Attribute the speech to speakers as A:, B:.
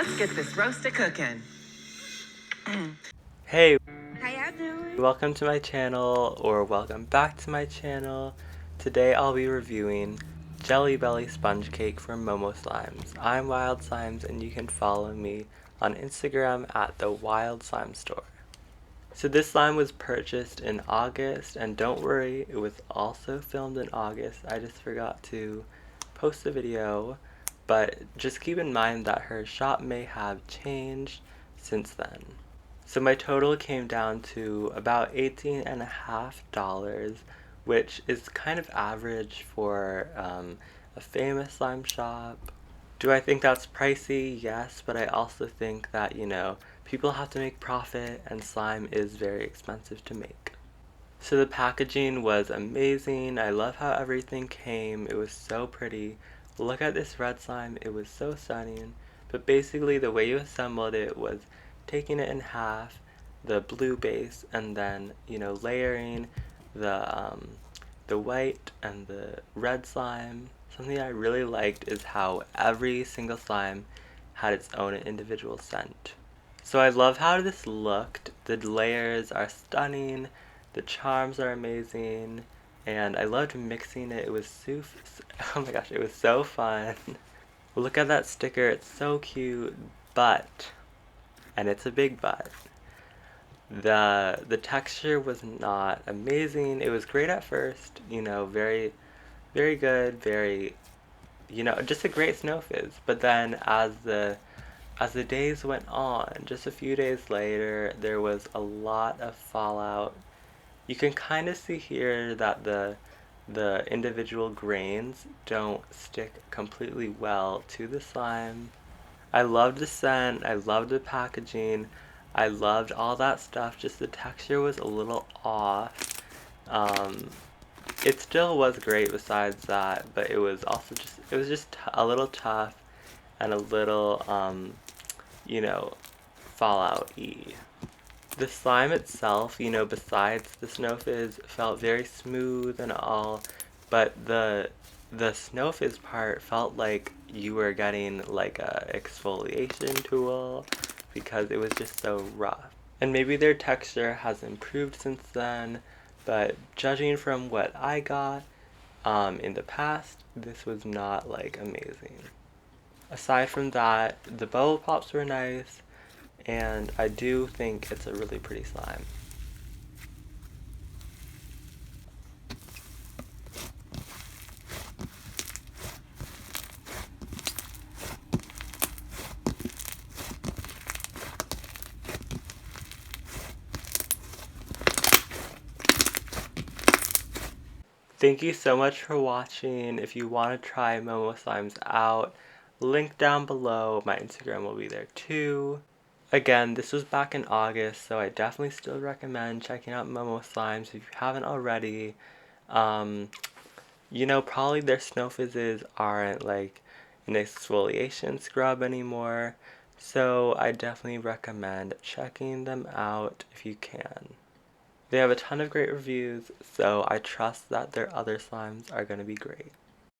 A: Let's get this roast cooking.
B: Hey,
C: How y'all doing?
B: welcome to my channel, or welcome back to my channel. Today I'll be reviewing Jelly Belly Sponge Cake from MOMOSLIMES. I'm Wild Slimes and you can follow me on Instagram at the Wild Slime Store. So this slime was purchased in August, and don't worry, it was also filmed in August. I just forgot to post a video, but just keep in mind that her shop may have changed since then. So my total came down to about $18.50, which is kind of average for a famous slime shop. Do I think that's pricey? Yes, but I also think that, people have to make profit and slime is very expensive to make. So the packaging was amazing. I love how everything came. It was so pretty. Look at this red slime. It was so stunning. But basically the way you assembled it was taking it in half, the blue base, and then, layering the white and the red slime. Something I really liked is how every single slime had its own individual scent. So I love how this looked. The layers are stunning, the charms are amazing, and I loved mixing it. It was oh my gosh, it was so fun. Look at that sticker, it's so cute, but, and it's a big but, the texture was not amazing. It was great at first, very very good, very, just a great snow fizz. But then as the days went on, just a few days later, there was a lot of fallout. You can kind of see here that the individual grains don't stick completely well to the slime. I loved the scent, I loved the packaging, I loved all that stuff, just the texture was a little off. It still was great besides that, but it was also just a little tough and a little, fallout-y. The slime itself, besides the snow fizz, felt very smooth and all, but the snow fizz part felt like you were getting like a exfoliation tool because it was just so rough. And maybe their texture has improved since then, but judging from what I got in the past, this was not like amazing. Aside from that, the bubble pops were nice, and I do think it's a really pretty slime. Thank you so much for watching. If you want to try Momo Slimes out, link down below. My Instagram will be there too. Again, this was back in August, so I definitely still recommend checking out Momo Slimes if you haven't already. Probably their snow fizzes aren't like an exfoliation scrub anymore, so I definitely recommend checking them out if you can. They have a ton of great reviews, so I trust that their other slimes are going to be great.